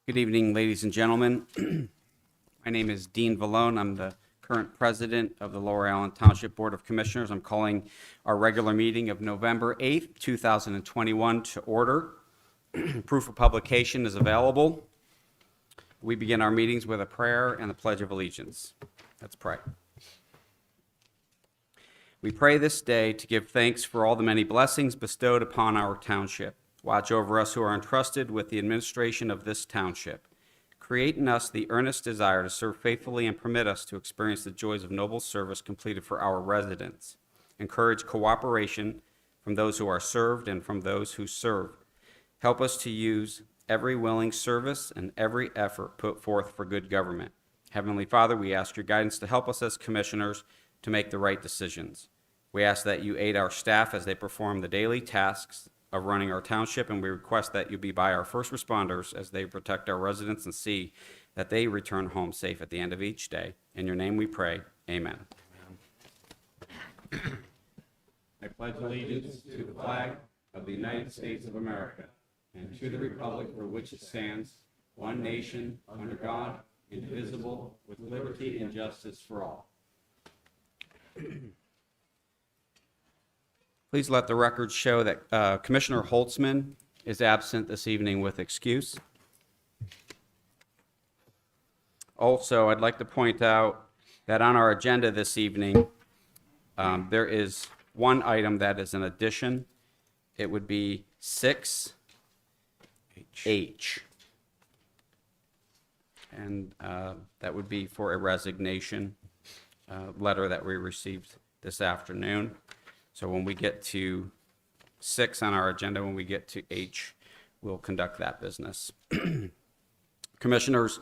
Good evening, ladies and gentlemen. My name is Dean Vallone. I'm the current president of the Lower Allen Township Board of Commissioners. I'm calling our regular meeting of November 8th, 2021 to order. Proof of publication is available. We begin our meetings with a prayer and the Pledge of Allegiance. Let's pray. We pray this day to give thanks for all the many blessings bestowed upon our township. Watch over us who are entrusted with the administration of this township. Create in us the earnest desire to serve faithfully and permit us to experience the joys of noble service completed for our residents. Encourage cooperation from those who are served and from those who serve. Help us to use every willing service and every effort put forth for good government. Heavenly Father, we ask your guidance to help us as commissioners to make the right decisions. We ask that you aid our staff as they perform the daily tasks of running our township, and we request that you be by our first responders as they protect our residents and see that they return home safe at the end of each day. In your name we pray, amen. I pledge allegiance to the flag of the United States of America and to the republic for which it stands, one nation, under God, indivisible, with liberty and justice for all. Please let the record show that Commissioner Holtzman is absent this evening with excuse. Also, I'd like to point out that on our agenda this evening, there is one item that is an addition. It would be 6H. And that would be for a resignation letter that we received this afternoon. So when we get to 6 on our agenda, when we get to H, we'll conduct that business. Commissioners,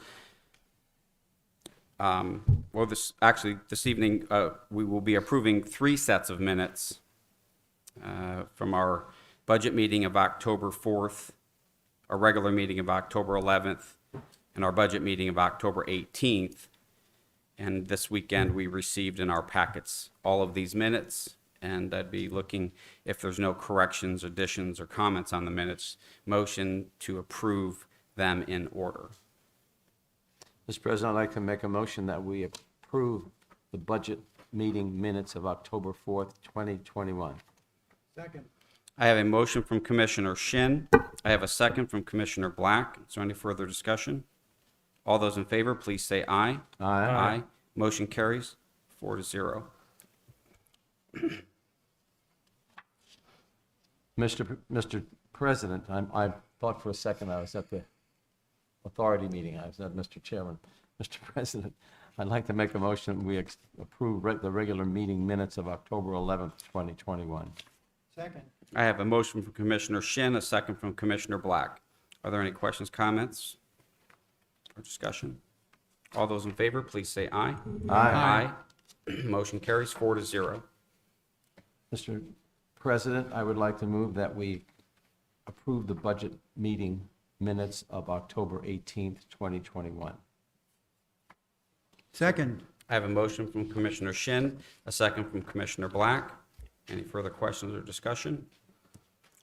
this evening, we will be approving 3 sets of minutes from our budget meeting of October 4th, our regular meeting of October 11th, and our budget meeting of October 18th. And this weekend, we received in our packets all of these minutes. And I'd be looking, if there's no corrections, additions, or comments on the minutes, motion to approve them in order. Mr. President, I'd like to make a motion that we approve the budget meeting minutes of October 4th, 2021. Second. I have a motion from Commissioner Shin. I have a second from Commissioner Black. Is there any further discussion? All those in favor, please say aye. Aye. Aye. Motion carries 4-0. Mr. President, I thought for a second I was at the authority meeting. I was not Mr. Chairman. Mr. President, I'd like to make a motion we approve the regular meeting minutes of October 11th, 2021. Second. I have a motion from Commissioner Shin, a second from Commissioner Black. Are there any questions, comments, or discussion? All those in favor, please say aye. Aye. Aye. Motion carries 4-0. Mr. President, I would like to move that we approve the budget meeting minutes of October 18th, 2021. Second. I have a motion from Commissioner Shin, a second from Commissioner Black. Any further questions or discussion?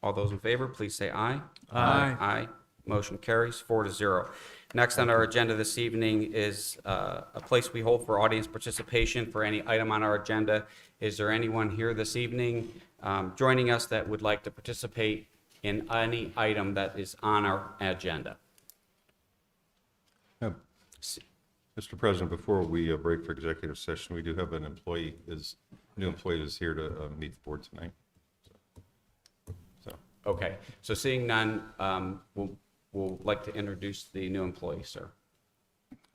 All those in favor, please say aye. Aye. Aye. Motion carries 4-0. Next on our agenda this evening is a place we hold for audience participation for any item on our agenda. Is there anyone here this evening joining us that would like to participate in any item that is on our agenda? Mr. President, before we break for executive session, we do have an new employee is here to meet the board tonight. So. Okay, so seeing none, we'll like to introduce the new employee, sir.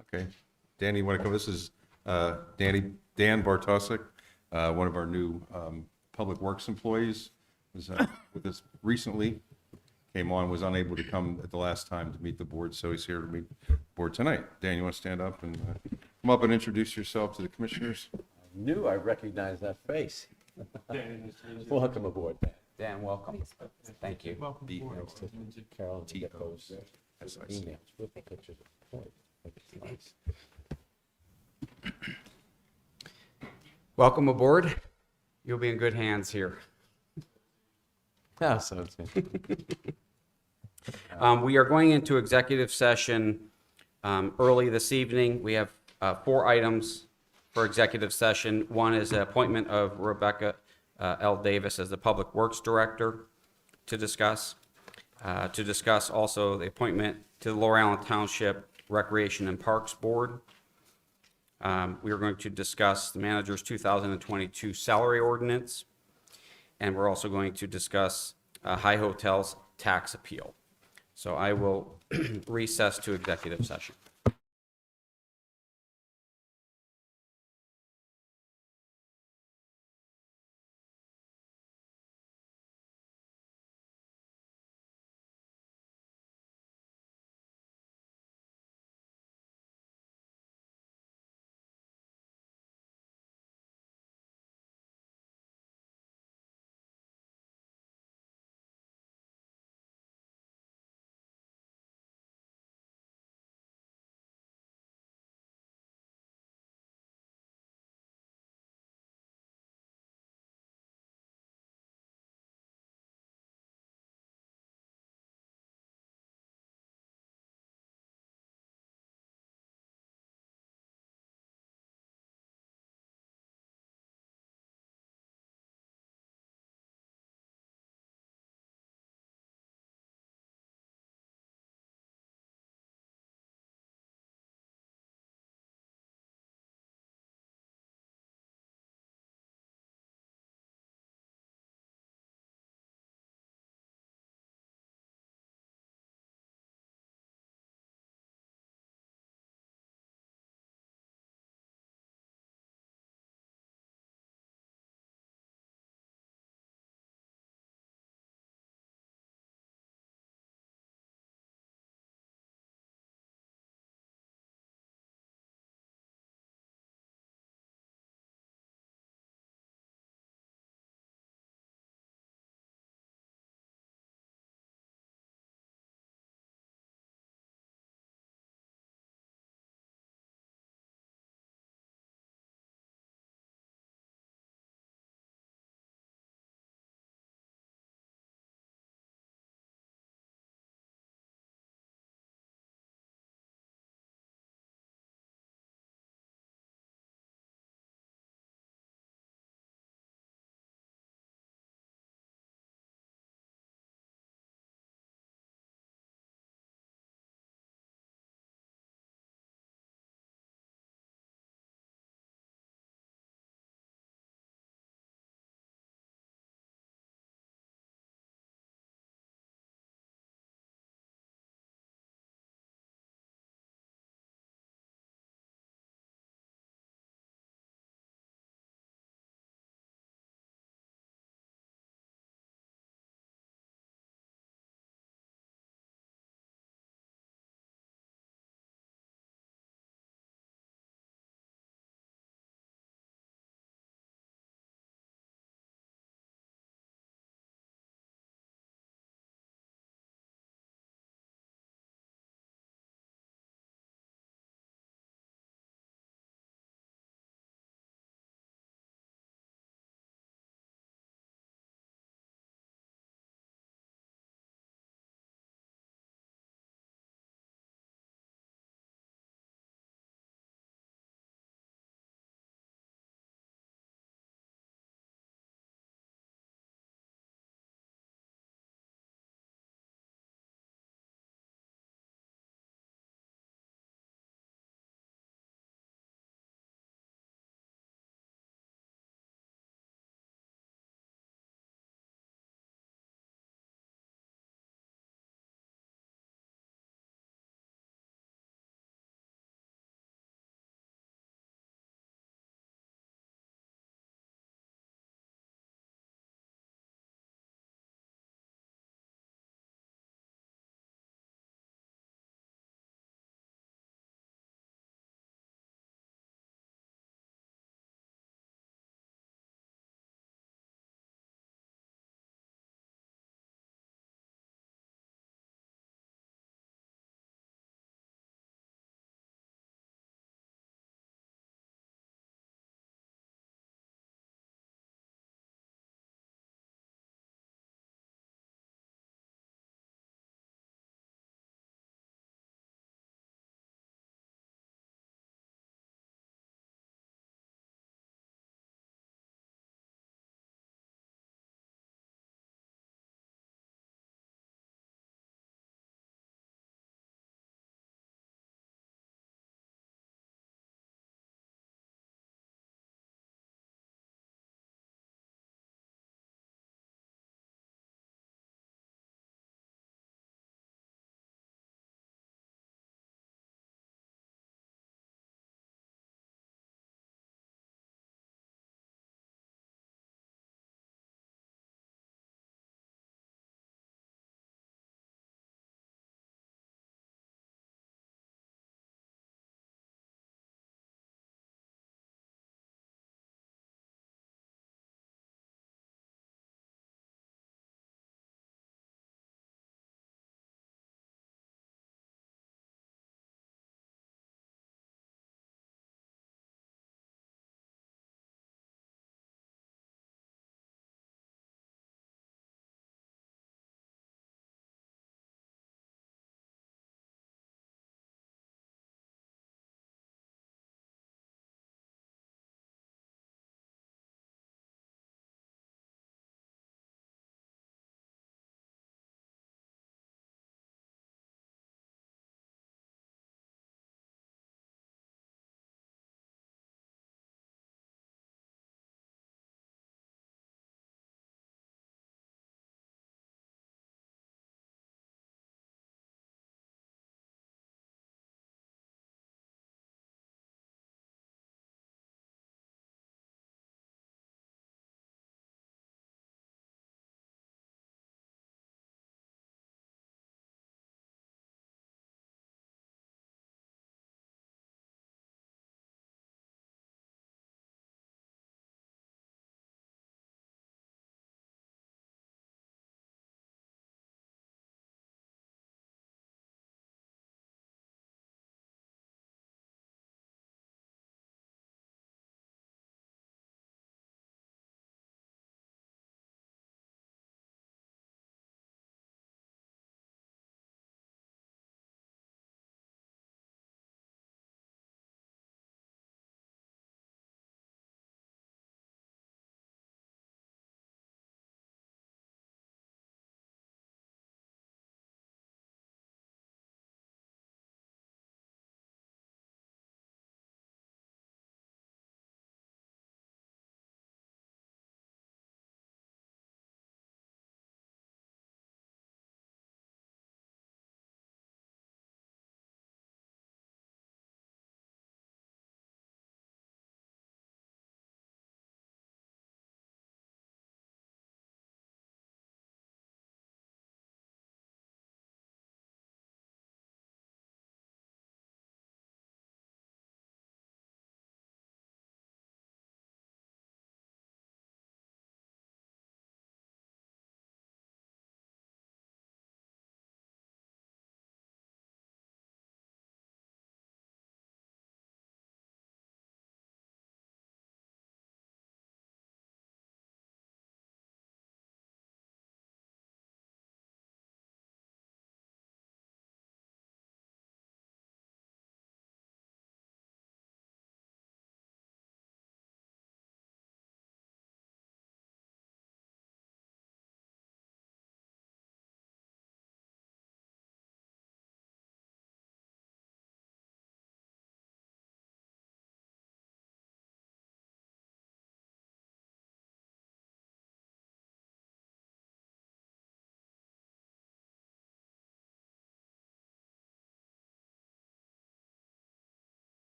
Okay. Danny, you want to come? This is Dan Bartosik, one of our new Public Works employees. Was with us recently, came on, was unable to come at the last time to meet the board, so he's here to meet the board tonight. Dan, you want to stand up and come up and introduce yourself to the commissioners? Knew I recognized that face. Welcome aboard. Dan, welcome. Thank you. Welcome aboard. Carol, to get those emails with the pictures of the point. Nice. Welcome aboard. You'll be in good hands here. Yeah, so it's good. We are going into executive session early this evening. We have 4 items for executive session. One is the appointment of Rebecca L. Davis as the Public Works Director to discuss. To discuss also the appointment to the Laurel Island Township Recreation and Parks Board. We are going to discuss the manager's 2022 salary ordinance, and we're also going to discuss High Hotel's tax appeal. So I will recess to executive session.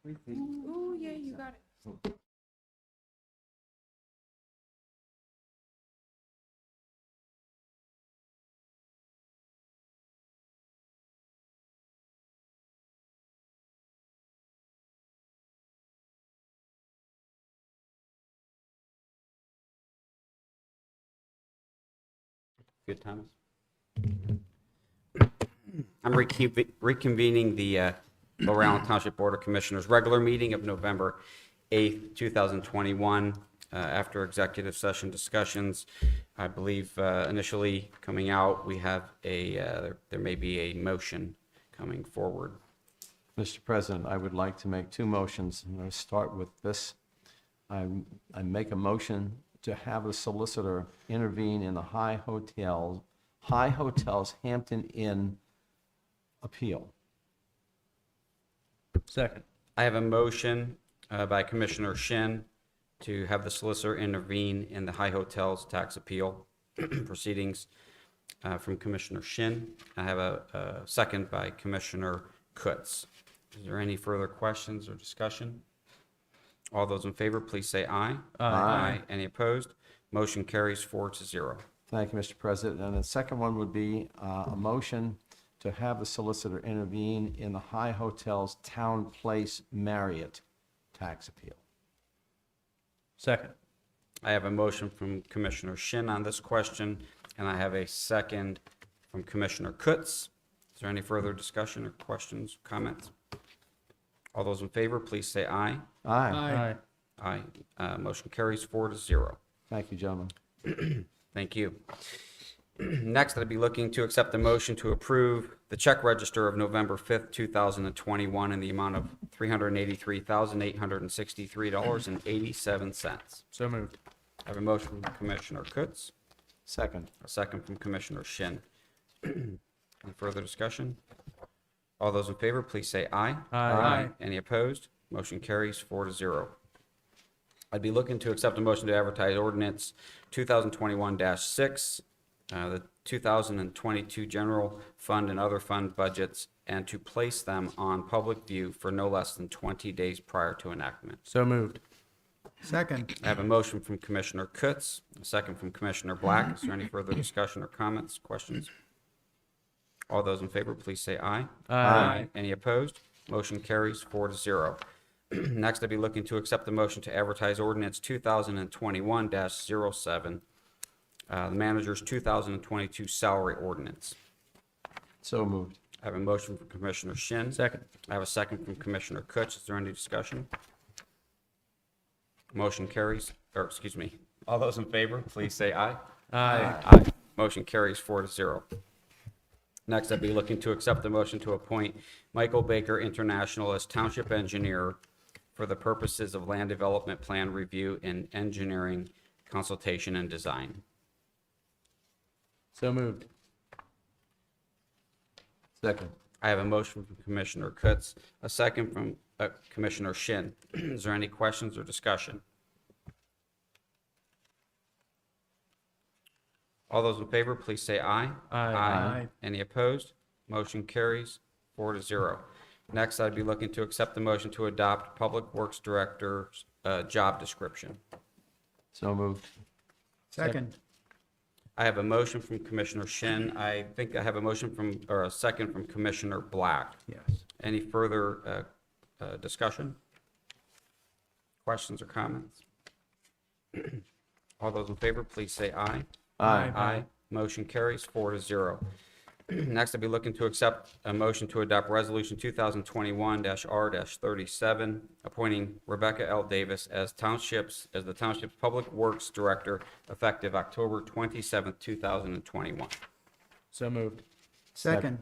Ooh, yeah, you got it. Good, Thomas? I'm reconvening the Lower Allen Township Board of Commissioners regular meeting of November 8th, 2021. After executive session discussions, I believe initially coming out, we have there may be a motion coming forward. Mr. President, I would like to make two motions. I'm going to start with this. I make a motion to have a solicitor intervene in the High Hotel's Hampton Inn appeal. Second. I have a motion by Commissioner Shin to have the solicitor intervene in the High Hotels tax appeal proceedings from Commissioner Shin. I have a second by Commissioner Kutz. Is there any further questions or discussion? All those in favor, please say aye. Aye. Any opposed? Motion carries 4-0. Thank you, Mr. President. And the second one would be a motion to have the solicitor intervene in the High Hotel's Town Place Marriott tax appeal. Second. I have a motion from Commissioner Shin on this question, and I have a second from Commissioner Kutz. Is there any further discussion or questions, comments? All those in favor, please say aye. Aye. Aye. Motion carries 4-0. Thank you, gentlemen. Thank you. Next, I'd be looking to accept the motion to approve the check register of November 5th, 2021 in the amount of $383,863.87. So moved. I have a motion from Commissioner Kutz, Second. a second from Commissioner Shin. Any further discussion? All those in favor, please say aye. Aye. Any opposed? Motion carries 4-0. I'd be looking to accept a motion to advertise ordinance 2021-6, the 2022 general fund and other fund budgets, and to place them on public view for no less than 20 days prior to enactment. So moved. Second. I have a motion from Commissioner Kutz, a second from Commissioner Black. Is there any further discussion or comments, questions? All those in favor, please say aye. Aye. Any opposed? Motion carries 4-0. Next, I'd be looking to accept the motion to advertise ordinance 2021-07, the manager's 2022 salary ordinance. So moved. I have a motion from Commissioner Shin. Second. I have a second from Commissioner Kutz. Is there any discussion? Motion carries, or excuse me, all those in favor, please say aye. Aye. Aye. Motion carries 4-0. Next, I'd be looking to accept the motion to appoint Michael Baker International as Township Engineer for the purposes of land development plan review and engineering consultation and design. So moved. Second. I have a motion from Commissioner Kutz, a second from Commissioner Shin. Is there any questions or discussion? All those in favor, please say aye. Aye. Any opposed? Motion carries 4-0. Next, I'd be looking to accept the motion to adopt Public Works Director's job description. So moved. Second. I have a motion from Commissioner Shin. I think I have a motion from, or a second from Commissioner Black. Yes. Any further discussion? Questions or comments? All those in favor, please say aye. Aye. Aye. Motion carries 4-0. Next, I'll be looking to accept a motion to adopt Resolution 2021-R-37, appointing Rebecca L. Davis as the Township's Public Works Director effective October 27th, 2021. So moved. Second.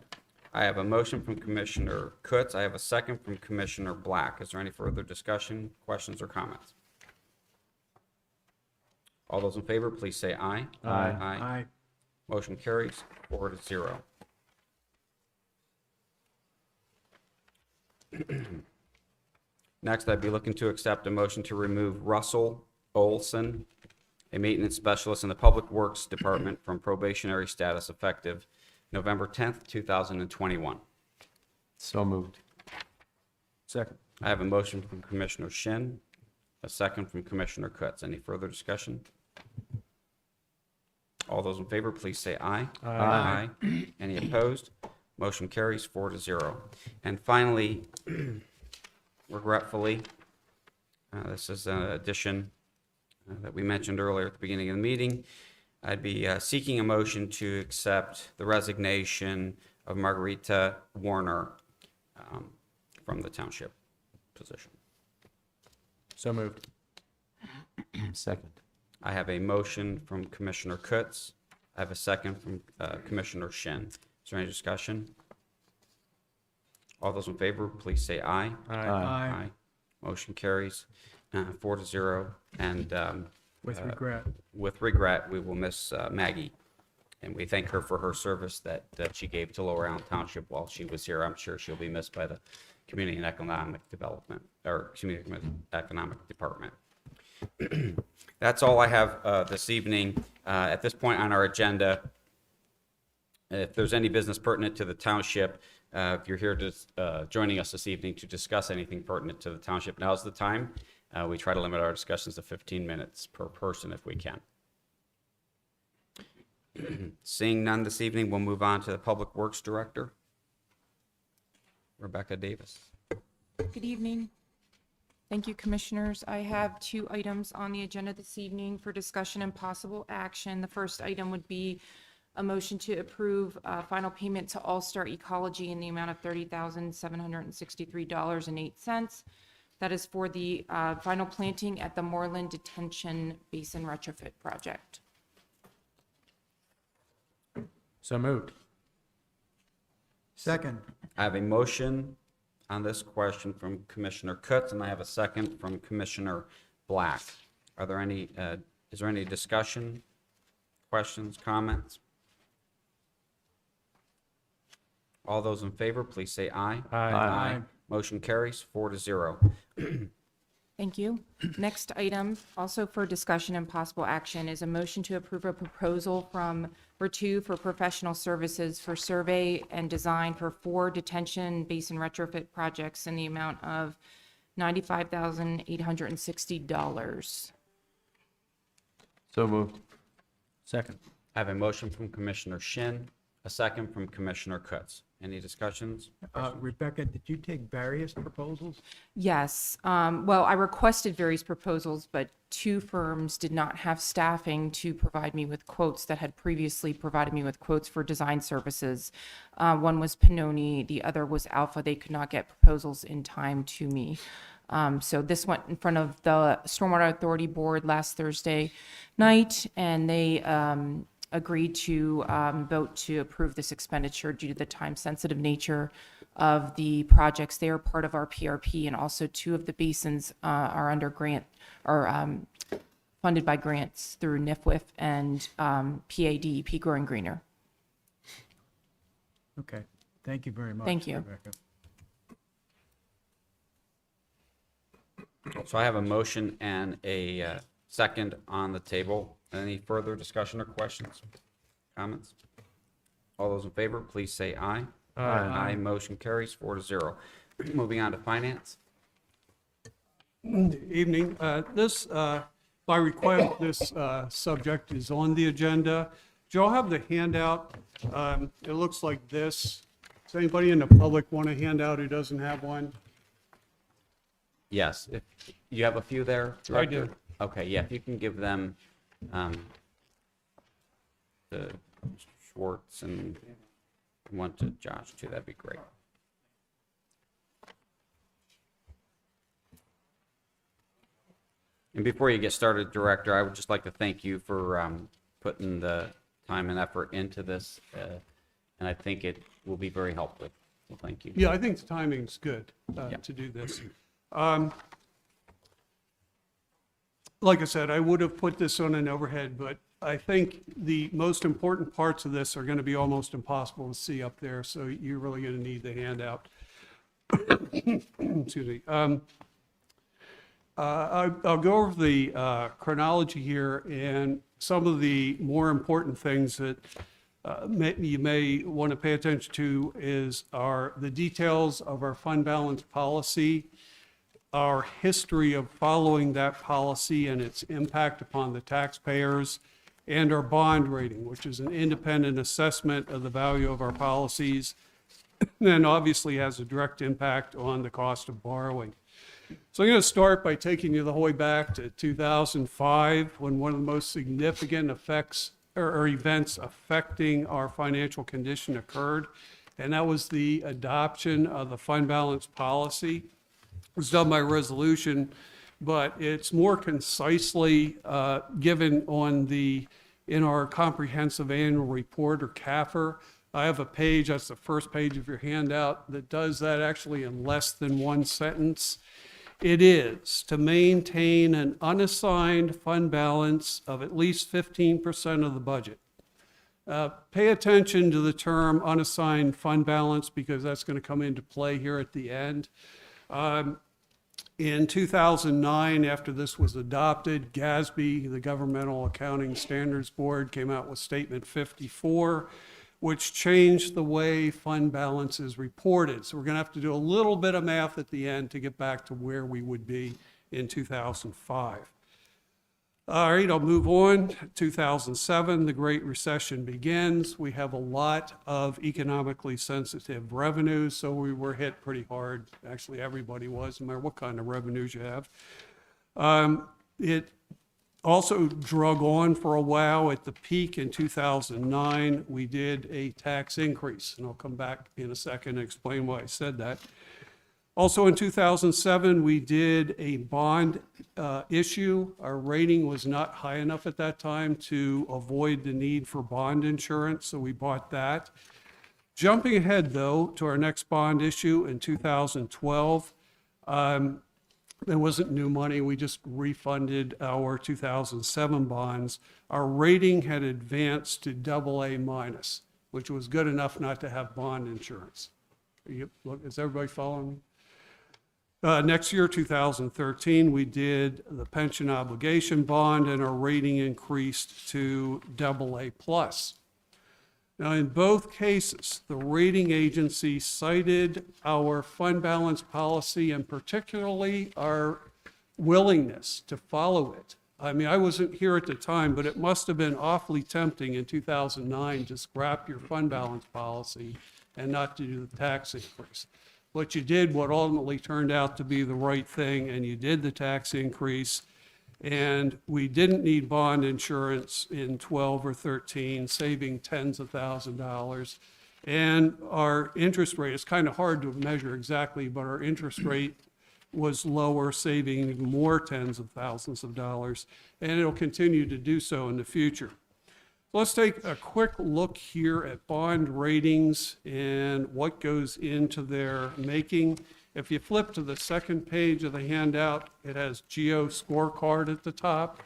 I have a motion from Commissioner Kutz. I have a second from Commissioner Black. Is there any further discussion, questions, or comments? All those in favor, please say aye. Aye. Aye. Motion carries 4-0. Next, I'd be looking to accept a motion to remove Russell Olson, a maintenance specialist in the Public Works Department, from probationary status effective November 10th, 2021. So moved. Second. I have a motion from Commissioner Shin, a second from Commissioner Kutz. Any further discussion? All those in favor, please say aye. Aye. Any opposed? Motion carries 4-0. And finally, regretfully, this is an addition that we mentioned earlier at the beginning of the meeting. I'd be seeking a motion to accept the resignation of Margarita Warner from the township position. So moved. Second. I have a motion from Commissioner Kutz. I have a second from Commissioner Shin. Is there any discussion? All those in favor, please say aye. Aye. Motion carries 4-0. And With regret. with regret, we will miss Maggie. And we thank her for her service that she gave to Lower Allen Township while she was here. I'm sure she'll be missed by the Community and Economic Development, or Community and Economic Department. That's all I have this evening. At this point on our agenda, if there's any business pertinent to the township, if you're here to joining us this evening to discuss anything pertinent to the township, now's the time. We try to limit our discussions to 15 minutes per person if we can. Seeing none this evening, we'll move on to the Public Works Director, Rebecca Davis. Good evening. Thank you, Commissioners. I have 2 items on the agenda this evening for discussion and possible action. The first item would be a motion to approve final payment to All Star Ecology in the amount of $30,763.08. That is for the final planting at the Moreland Detention Basin retrofit project. So moved. Second. I have a motion on this question from Commissioner Kutz, and I have a second from Commissioner Black. Are there any, is there any discussion, questions, comments? All those in favor, please say aye. Aye. Motion carries 4-0. Thank you. Next item, also for discussion and possible action, is a motion to approve a proposal from Ritu for professional services for survey and design for 4 detention basin retrofit projects in the amount of $95,860. So moved. Second. I have a motion from Commissioner Shin, a second from Commissioner Kutz. Any discussions? Rebecca, did you take various proposals? Yes. Well, I requested various proposals, but 2 firms did not have staffing to provide me with quotes that had previously provided me with quotes for design services. One was Pannoni, the other was Alpha. They could not get proposals in time to me. So this went in front of the Stormwater Authority Board last Thursday night, and they agreed to vote to approve this expenditure due to the time-sensitive nature of the projects. They are part of our PRP, and also 2 of the basins are under grant, or funded by grants through NIFWIF and PADEP Growing Greener. Okay, thank you very much. Thank you. Rebecca. So I have a motion and a second on the table. Any further discussion or questions, comments? All those in favor, please say aye. Aye. Motion carries 4-0. Moving on to finance. Good evening. By request, this subject is on the agenda. Do y'all have the handout? It looks like this. Does anybody in the public want a handout who doesn't have one? Yes, if you have a few there, I Director? do. Okay, yeah, if you can give them to Schwartz and one to Josh too, that'd be great. And before you get started, Director, I would just like to thank you for putting the time and effort into this, and I think it will be very helpful. So thank you. Yeah, I think the timing's good Yeah. to do this. Like I said, I would have put this on an overhead, but I think the most important parts of this are going to be almost impossible to see up there, so you're really going to need the handout. Excuse me. I'll go over the chronology here, and some of the more important things that you may want to pay attention to are the details of our fund balance policy our history of following that policy and its impact upon the taxpayers, and our bond rating, which is an independent assessment of the value of our policies, and obviously has a direct impact on the cost of borrowing. So I'm going to start by taking you the whole way back to 2005, when one of the most significant effects or events affecting our financial condition occurred, and that was the adoption of the fund balance policy. It was done by resolution, but it's more concisely given in our comprehensive annual report, or CAFR. I have a page, that's the first page of your handout, that does that actually in less than one sentence. It is to maintain an unassigned fund balance of at least 15% of the budget. Pay attention to the term unassigned fund balance, because that's going to come into play here at the end. In 2009, after this was adopted, GASB, the Governmental Accounting Standards Board, came out with Statement 54, which changed the way fund balance is reported. So we're going to have to do a little bit of math at the end to get back to where we would be in 2005. All right, I'll move on. 2007, the Great Recession begins. We have a lot of economically sensitive revenues, so we were hit pretty hard. Actually, everybody was, no matter what kind of revenues you have. It also drug on for a while. At the peak in 2009, we did a tax increase, and I'll come back in a second and explain why I said that. Also in 2007, we did a bond issue. Our rating was not high enough at that time to avoid the need for bond insurance, so we bought that. Jumping ahead, though, to our next bond issue in 2012, there wasn't new money. We just refunded our 2007 bonds. Our rating had advanced to AA-, which was good enough not to have bond insurance. Is everybody following me? Next year, 2013, we did the pension obligation bond, and our rating increased to AA+. Now, in both cases, the rating agency cited our fund balance policy and particularly our willingness to follow it. I mean, I wasn't here at the time, but it must have been awfully tempting in 2009 to scrap your fund balance policy and not to do the tax increase. But you did what ultimately turned out to be the right thing, and you did the tax increase. And we didn't need bond insurance in 12 or 13, saving tens of thousands of dollars. And our interest rate, it's kind of hard to measure exactly, but our interest rate was lower, saving even more tens of thousands of dollars. And it'll continue to do so in the future. Let's take a quick look here at bond ratings and what goes into their making. If you flip to the second page of the handout, it has Geo Scorecard at the top.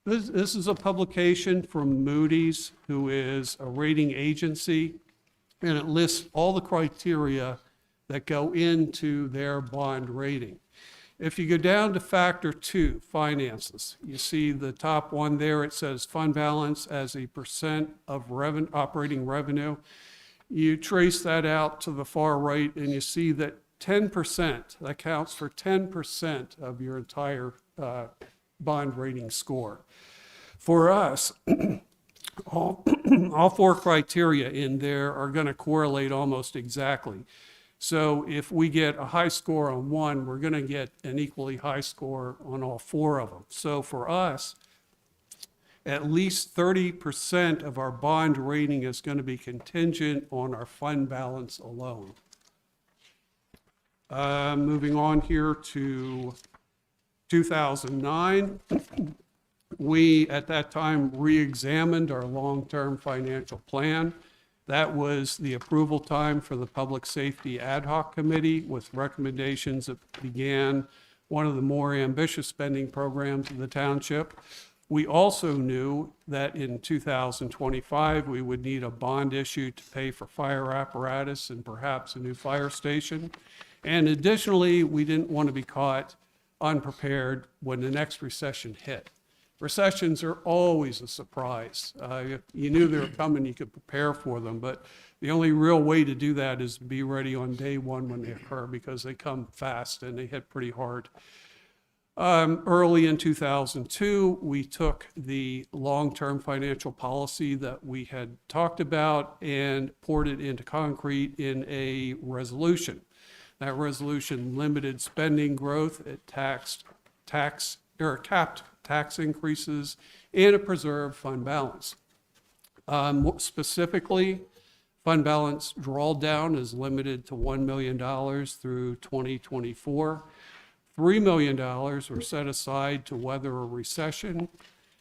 This is a publication from Moody's, who is a rating agency, and it lists all the criteria that go into their bond rating. If you go down to factor 2, finances, you see the top one there, it says fund balance as a percent of operating revenue. You trace that out to the far right, and you see that 10%, that counts for 10% of your entire bond rating score. For us, all four criteria in there are going to correlate almost exactly. So if we get a high score on one, we're going to get an equally high score on all four of them. So for us, at least 30% of our bond rating is going to be contingent on our fund balance alone. Moving on here to 2009, we at that time re-examined our long-term financial plan. That was the approval time for the Public Safety Ad Hoc Committee with recommendations that began one of the more ambitious spending programs of the township. We also knew that in 2025, we would need a bond issue to pay for fire apparatus and perhaps a new fire station. And additionally, we didn't want to be caught unprepared when the next recession hit. Recessions are always a surprise. You knew they were coming, you could prepare for them, but The only real way to do that is to be ready on day one when they occur, because they come fast and they hit pretty hard. Early in 2002, we took the long-term financial policy that we had talked about and poured it into concrete in a resolution. That resolution limited spending growth, it capped tax increases, and it preserved fund balance. More specifically, fund balance drawdown is limited to $1 million through 2024. $3 million were set aside to weather a recession.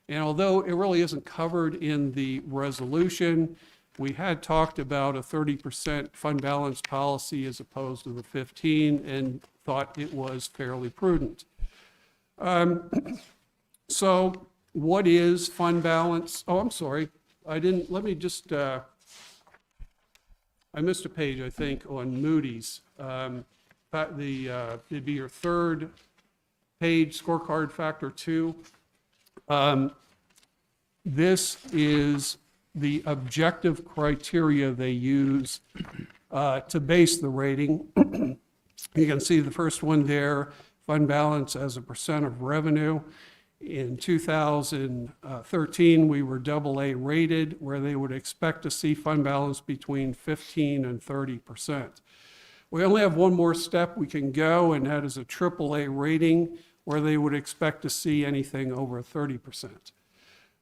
And although it really isn't covered in the resolution, we had talked about a 30% fund balance policy as opposed to the 15, and thought it was fairly prudent. So what is fund balance? Oh, I'm sorry. Let me just, I missed a page, I think, on Moody's. It'd be your third page, scorecard factor 2. This is the objective criteria they use to base the rating. You can see the first one there, fund balance as a percent of revenue. In 2013, we were AA rated, where they would expect to see fund balance between 15 and 30%. We only have one more step we can go, and that is a AAA rating, where they would expect to see anything over 30%.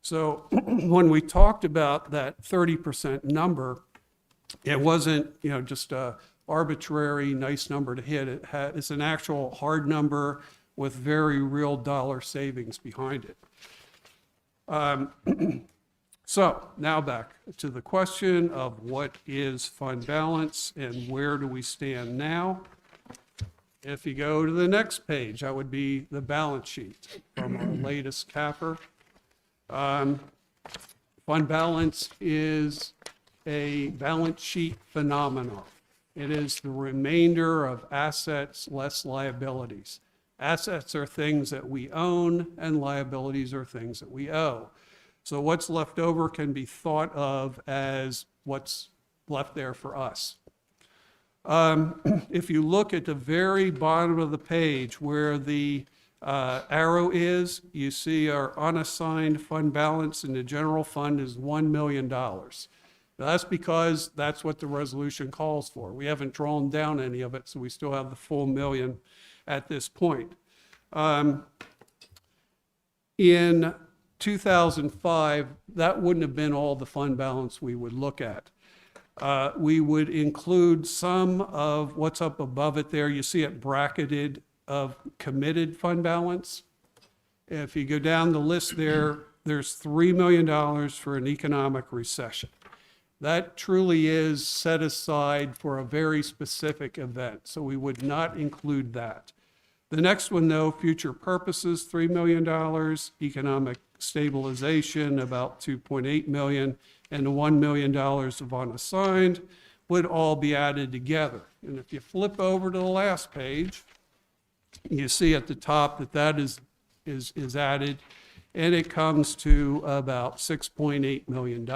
So when we talked about that 30% number, it wasn't, just a arbitrary nice number to hit. It's an actual hard number with very real dollar savings behind it. So now back to the question of what is fund balance and where do we stand now? If you go to the next page, that would be the balance sheet from our latest capper. Fund balance is a balance sheet phenomenon. It is the remainder of assets less liabilities. Assets are things that we own, and liabilities are things that we owe. So what's left over can be thought of as what's left there for us. If you look at the very bottom of the page where the arrow is, you see our unassigned fund balance in the general fund is $1 million. Now, that's because that's what the resolution calls for. We haven't drawn down any of it, so we still have the full $1 million at this point. In 2005, that wouldn't have been all the fund balance we would look at. We would include some of what's up above it there. You see it bracketed of committed fund balance. If you go down the list there, there's $3 million for an economic recession. That truly is set aside for a very specific event, so we would not include that. The next one, though, future purposes, $3 million, economic stabilization, about $2.8 million, and the $1 million of unassigned would all be added together. And if you flip over to the last page, you see at the top that that is added, and it comes to about $6.8 million.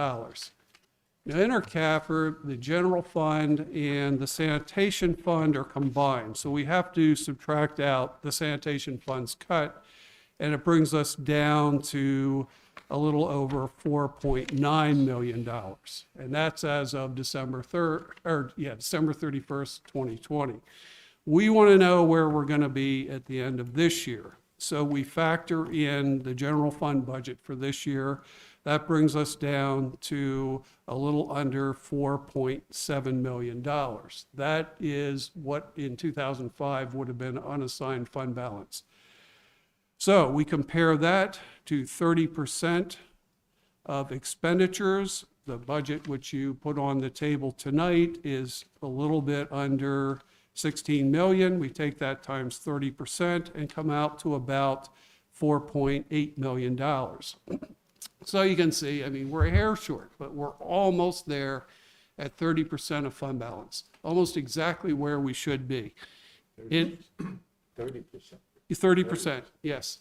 Now, in our CAFR, the general fund and the sanitation fund are combined, so we have to subtract out the sanitation fund's cut, and it brings us down to a little over $4.9 million. And that's as of December 31st, 2020. We want to know where we're going to be at the end of this year. So we factor in the general fund budget for this year. That brings us down to a little under $4.7 million. That is what in 2005 would have been unassigned fund balance. So we compare that to 30% of expenditures. The budget which you put on the table tonight is a little bit under 16 million. We take that times 30% and come out to about $4.8 million. So you can see, I mean, we're a hair short, but we're almost there at 30% of fund balance, almost exactly where we should be. 30%. 30%, yes.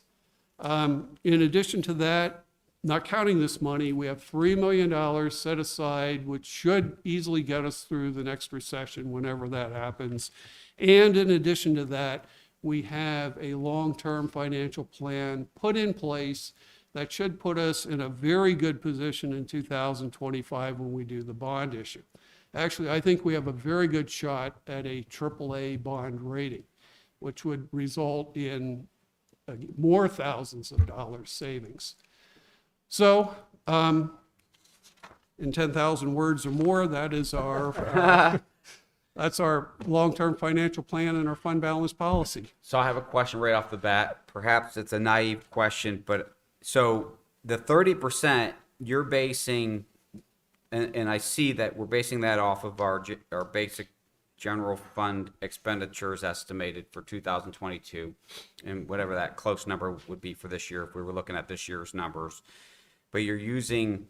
In addition to that, not counting this money, we have $3 million set aside, which should easily get us through the next recession whenever that happens. And in addition to that, we have a long-term financial plan put in place that should put us in a very good position in 2025 when we do the bond issue. Actually, I think we have a very good shot at a AAA bond rating, which would result in more thousands of dollars savings. So, in 10,000 words or more, that is our, that's our long-term financial plan and our fund balance policy. So I have a question right off the bat. Perhaps it's a naive question, but so the 30% you're basing, and I see that we're basing that off of our basic general fund expenditures estimated for 2022, and whatever that close number would be for this year if we were looking at this year's numbers. But you're using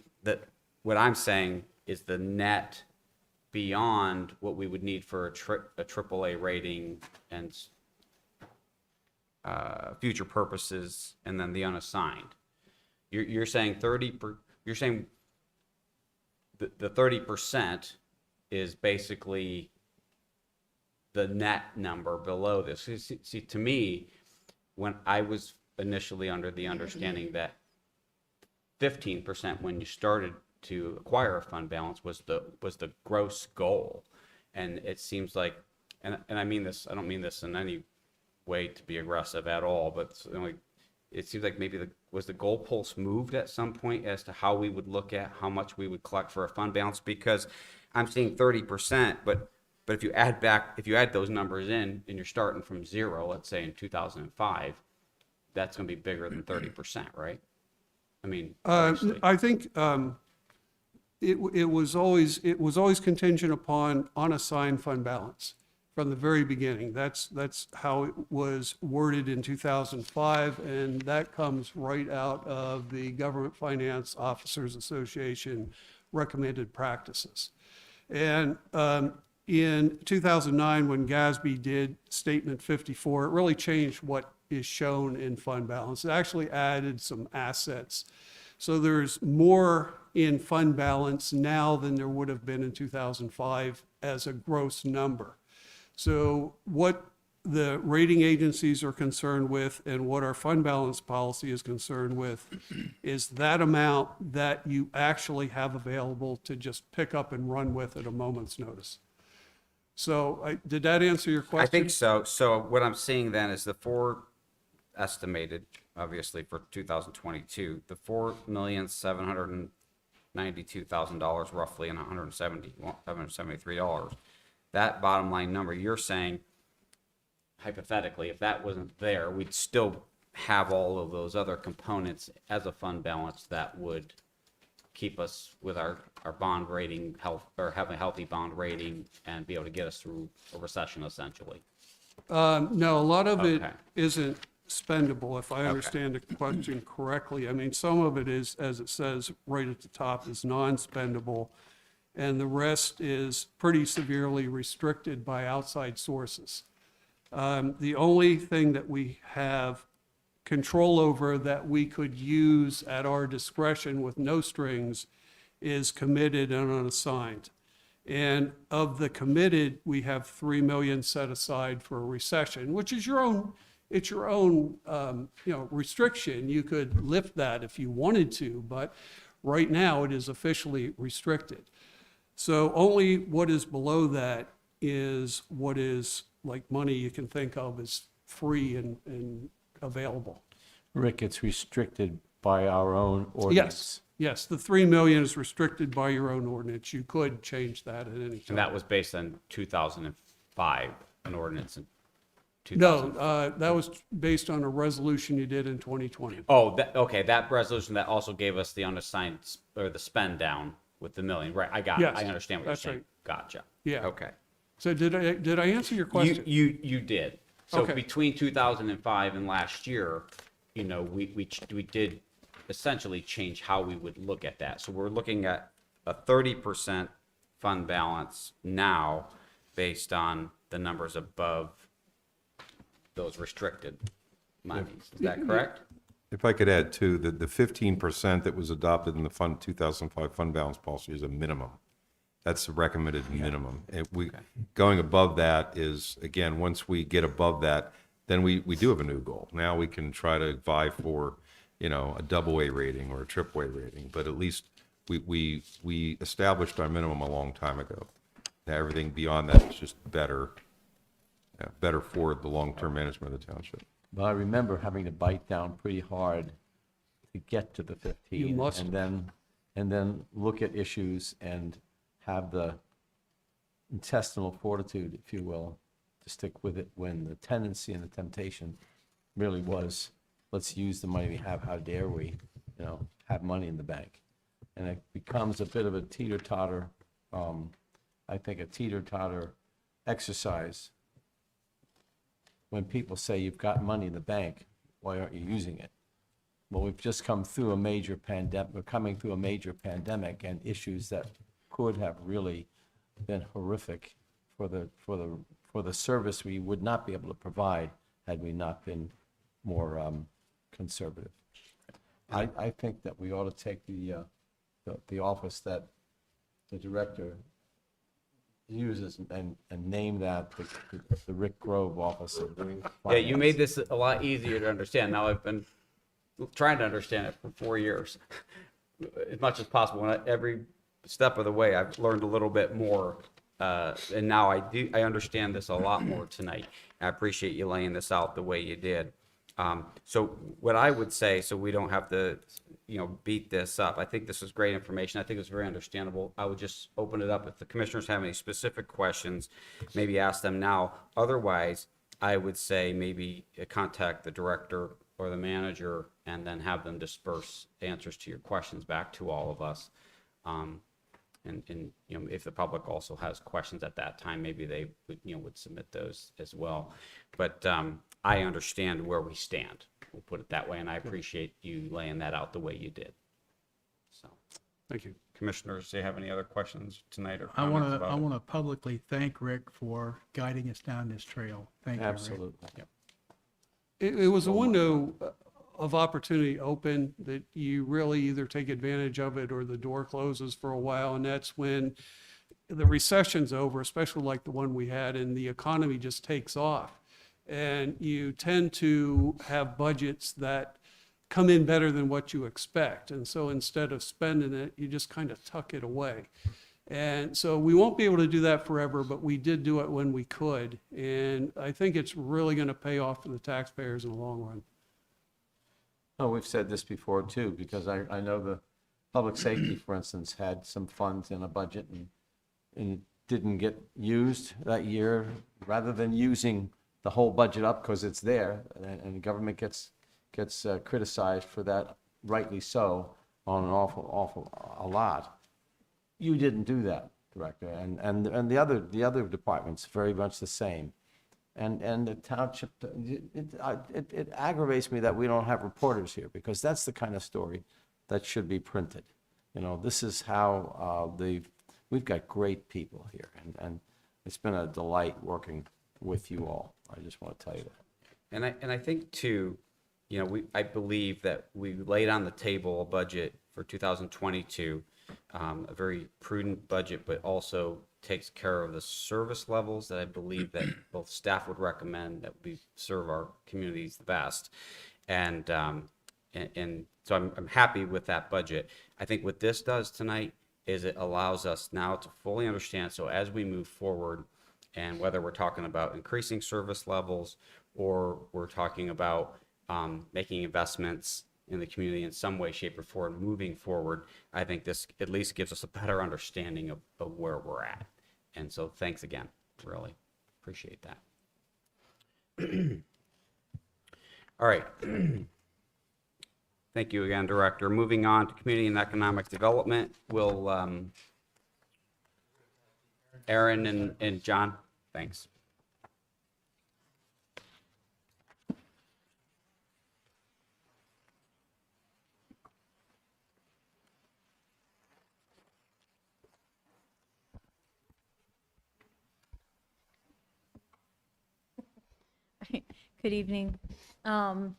what I'm saying is the net beyond what we would need for a AAA rating and future purposes, and then the unassigned. You're saying you're saying the 30% is basically the net number below this. See, to me, when I was initially under the understanding that 15% when you started to acquire a fund balance was the gross goal, and it seems like, and I mean this, I don't mean this in any way to be aggressive at all, but it seems like maybe was the goalpost moved at some point as to how we would look at how much we would collect for a fund balance, because I'm seeing 30%, but if you add those numbers in and you're starting from zero, let's say in 2005, that's going to be bigger than 30%, right? I mean, obviously. I think it was always contingent upon unassigned fund balance from the very beginning. That's how it was worded in 2005, and that comes right out of the Government Finance Officers Association recommended practices. And in 2009, when GASB did Statement 54, it really changed what is shown in fund balance. It actually added some assets. So there's more in fund balance now than there would have been in 2005 as a gross number. So what the rating agencies are concerned with and what our fund balance policy is concerned with is that amount that you actually have available to just pick up and run with at a moment's notice. So did that answer your question? I think so. So what I'm seeing then is the four estimated, obviously for 2022, the $4,792,000 roughly, and $173. That bottom line number, you're saying, hypothetically, if that wasn't there, we'd still have all of those other components as a fund balance that would keep us with our bond rating health, or have a healthy bond rating and be able to get us through a recession essentially. No, a lot of it Okay. isn't spendable, if I understand the question correctly. I mean, some of it is, as it says right at the top, is non-spendable, and the rest is pretty severely restricted by outside sources. The only thing that we have control over that we could use at our discretion with no strings is committed and unassigned. And of the committed, we have 3 million set aside for a recession, which is it's your own restriction. You could lift that if you wanted to, but right now it is officially restricted. So only what is below that is what is like money you can think of as free and available. Rick, it's restricted by our own ordinance. Yes, the 3 million is restricted by your own ordinance. You could change that at any time. And that was based on 2005, an ordinance in 2000. No, that was based on a resolution you did in 2020. Oh, okay, that resolution that also gave us the unassigned, or the spend down with the million, right? I got it. Yes, I understand what you're that's saying. right. Gotcha. Yeah. Okay. So did I answer your question? You did. So Okay. between 2005 and last year, we did essentially change how we would look at that. So we're looking at a 30% fund balance now based on the numbers above those restricted monies. Is that correct? If I could add too, the 15% that was adopted in the 2005 fund balance policy is a minimum. That's the recommended minimum. Going above that is, again, once we get above that, then we do have a new goal. Now we can try to vie for, a AA rating or a AAA rating, but at least we established our minimum a long time ago. Now everything beyond that is just better for the long-term management of the township. But I remember having to bite down pretty hard to get to the 15. You must. And then look at issues and have the intestinal fortitude, if you will, to stick with it when the tendency and the temptation really was, let's use the money we have, how dare we, have money in the bank. And it becomes a bit of a teeter-totter, I think a teeter-totter exercise. When people say you've got money in the bank, why aren't you using it? Well, we've just come through a major pandemic, we're coming through a major pandemic and issues that could have really been horrific for the service we would not be able to provide had we not been more conservative. I think that we ought to take the office that the director uses and name that the Rick Grove office of Yeah, you made this a lot easier to understand. Now I've been trying to understand it for 4 years, as much as possible. And every step of the way, I've learned a little bit more, and now I understand this a lot more tonight. I appreciate you laying this out the way you did. So what I would say, so we don't have to, beat this up. I think this is great information. I think it's very understandable. I would just open it up. If the commissioners have any specific questions, maybe ask them now. Otherwise, I would say maybe contact the director or the manager and then have them disperse answers to your questions back to all of us. And if the public also has questions at that time, maybe they would submit those as well. But I understand where we stand. We'll put it that way, and I appreciate you laying that out the way you did. So, Thank you. commissioners, do you have any other questions tonight or I comments want to, about I it? want to publicly thank Rick for guiding us down this trail. Thank you, Rick. Absolutely. It was a window of opportunity open that you really either take advantage of it or the door closes for a while. And that's when the recession's over, especially like the one we had, and the economy just takes off. And you tend to have budgets that come in better than what you expect. And so instead of spending it, you just kind of tuck it away. And so we won't be able to do that forever, but we did do it when we could. And I think it's really going to pay off for the taxpayers in the long run. Oh, we've said this before too, because I know the public safety, for instance, had some funds in a budget and it didn't get used that year. Rather than using the whole budget up because it's there, and the government gets criticized for that, rightly so, on an a lot. You didn't do that, Director, and the other departments very much the same. And the township, it aggravates me that we don't have reporters here, because that's the kind of story that should be printed. This is how we've got great people here, and it's been a delight working with you all. I just want to tell you that. And I think too, I believe that we laid on the table a budget for 2022, a very prudent budget, but also takes care of the service levels that I believe that both staff would recommend that we serve our communities the best. And so I'm happy with that budget. I think what this does tonight is it allows us now to fully understand. So as we move forward, and whether we're talking about increasing service levels or we're talking about making investments in the community in some way, shape, or form moving forward, I think this at least gives us a better understanding of where we're at. And so thanks again, really appreciate that. All right. Thank you again, Director. Moving on to Community and Economic Development, will Aaron and John, thanks. Good evening. I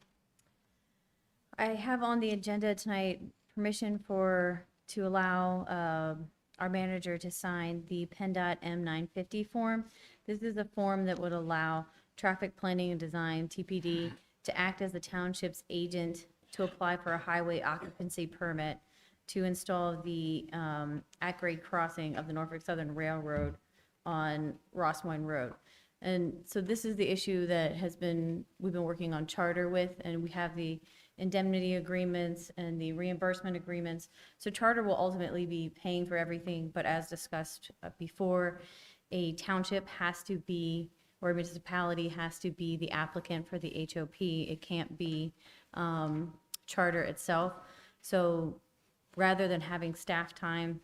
I have on the agenda tonight permission to allow our manager to sign the PennDOT M950 form. This is a form that would allow Traffic Planning and Design, TPD, to act as the township's agent to apply for a highway occupancy permit to install the at-grade crossing of the Norfolk Southern Railroad on Ross Moyne Road. And so this is the issue that we've been working on charter with, and we have the indemnity agreements and the reimbursement agreements. So charter will ultimately be paying for everything, but as discussed before, a township has to be, or a municipality has to be the applicant for the HOP. It can't be charter itself. So rather than having staff time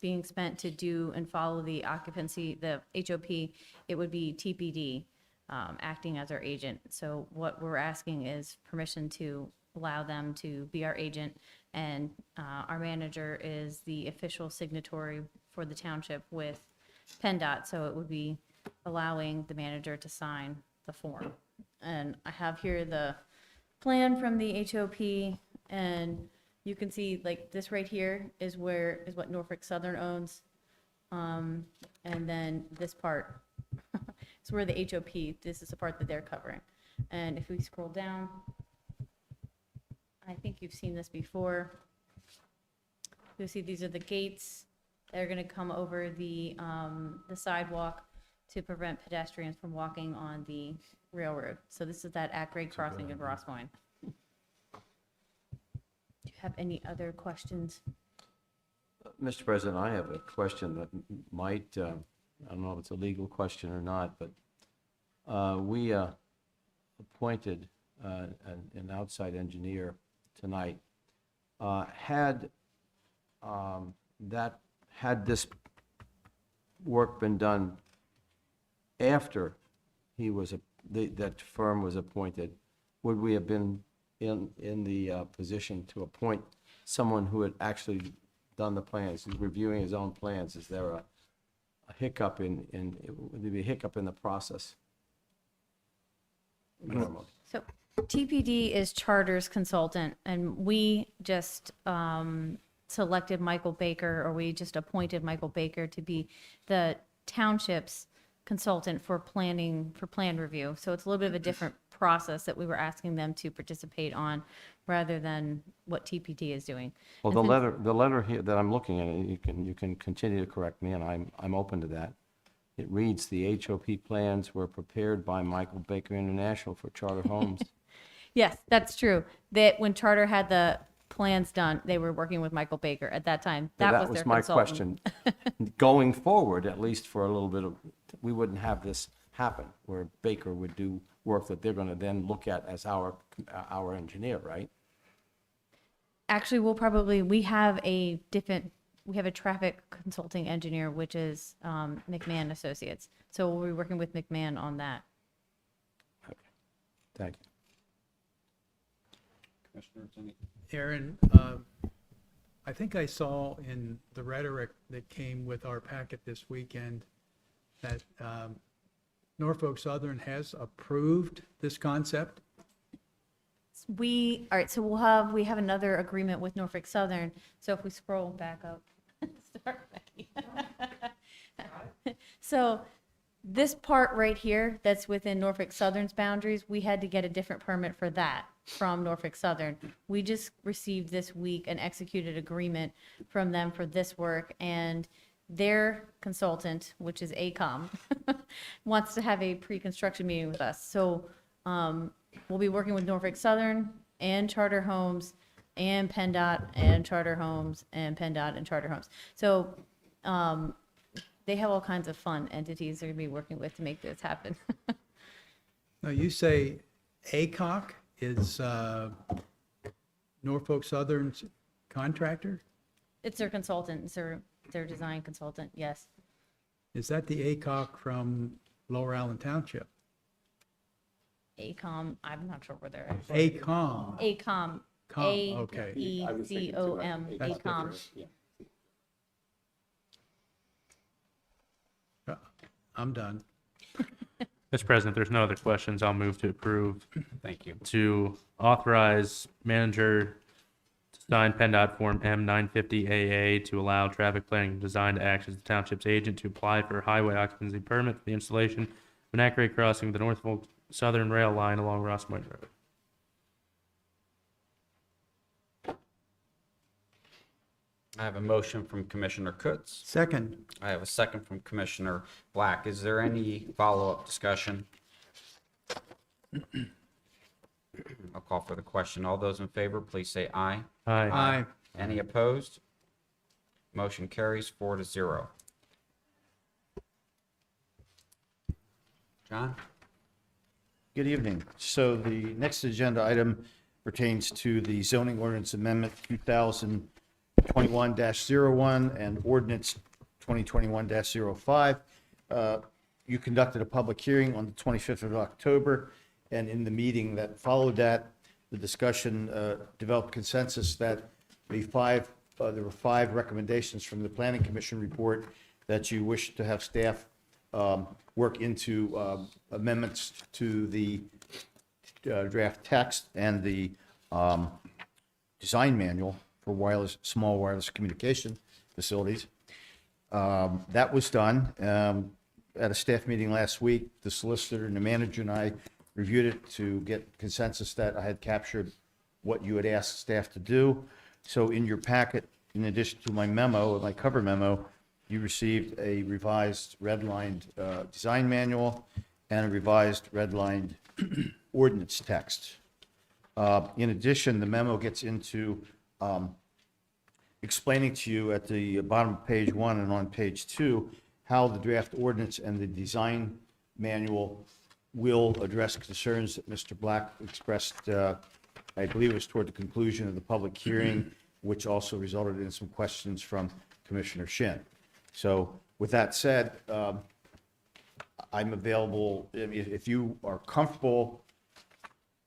being spent to do and follow the occupancy, the HOP, it would be TPD acting as our agent. So what we're asking is permission to allow them to be our agent, and our manager is the official signatory for the township with PennDOT, so it would be allowing the manager to sign the form. And I have here the plan from the HOP, and you can see like this right here is what Norfolk Southern owns. And then this part is where the HOP, this is the part that they're covering. And if we scroll down, I think you've seen this before. You'll see these are the gates. They're gonna come over the sidewalk to prevent pedestrians from walking on the railroad. So this is that at-grade crossing in Ross Moyne. Do you have any other questions? Mr. President, I have a question that might, I don't know if it's a legal question or not, but we appointed an outside engineer tonight. Had this work been done after that firm was appointed, would we have been in the position to appoint someone who had actually done the plans, reviewing his own plans? Is there a hiccup would there be a hiccup in the process? Normally. So TPD is Charter's consultant, and we just selected Michael Baker, or we just appointed Michael Baker to be the township's consultant for plan review. So it's a little bit of a different process that we were asking them to participate on rather than what TPD is doing. Well, And the letter here that I'm looking at, you can continue to correct me, and I'm open to that. It reads, "The HOP plans were prepared by Michael Baker International for Charter Homes." Yes, that's true. That when Charter had the plans done, they were working with Michael Baker at that time. So That was their my consultant. question. Going forward, at least for a little bit of, we wouldn't have this happen, where Baker would do work that they're going to then look at as our engineer, right? Actually, we have a traffic consulting engineer, which is McMahon Associates. So we'll be working with McMahon on that. Okay, thank you. Commissioners, any? Aaron, I think I saw in the rhetoric that came with our packet this weekend that Norfolk Southern has approved this concept. All right, so we have another agreement with Norfolk Southern. So if we scroll back up. Sorry, Becky. So this part right here that's within Norfolk Southern's boundaries, we had to get a different permit for that from Norfolk Southern. We just received this week an executed agreement from them for this work, and their consultant, which is ACOM, wants to have a pre-construction meeting with us. So we'll be working with Norfolk Southern and Charter Homes and PennDOT and Charter Homes and PennDOT and Charter Homes. So they have all kinds of fun entities they're going to be working with to make this happen. Now, you say ACOC is Norfolk Southern's contractor? It's their consultant, it's their design consultant, yes. Is that the ACOC from Lower Allen Township? ACOM, I'm not sure where they're at. ACOM. ACOM, Okay. AECOM, That's ACOM. I'm done. Mr. President, there's no other questions. I'll move to approve Thank you. to authorize manager to sign PennDOT Form M950AA to allow traffic planning and design to act as the township's agent to apply for a highway occupancy permit for the installation of an at-grade crossing of the Norfolk Southern Rail line along Ross Point Road. I have a motion from Commissioner Kutz. Second. I have a second from Commissioner Black. Is there any follow-up discussion? I'll call for the question. All those in favor, please say aye. Aye. Aye. Any opposed? Motion carries 4-0. John? Good evening. So the next agenda item pertains to the zoning ordinance amendment 2021-01 and ordinance 2021-05. You conducted a public hearing on the 25th of October, and in the meeting that followed that, the discussion developed consensus that there were 5 recommendations from the Planning Commission report that you wish to have staff work into amendments to the draft text and the design manual for small wireless communication facilities. That was done. At a staff meeting last week, the solicitor and the manager and I reviewed it to get consensus that I had captured what you had asked staff to do. So in your packet, in addition to my memo, my cover memo, you received a revised redlined design manual and a revised redlined ordinance text. In addition, the memo gets into explaining to you at the bottom of page 1 and on page 2 how the draft ordinance and the design manual will address concerns that Mr. Black expressed, I believe it was toward the conclusion of the public hearing, which also resulted in some questions from Commissioner Shin. So with that said, I'm available, if you are comfortable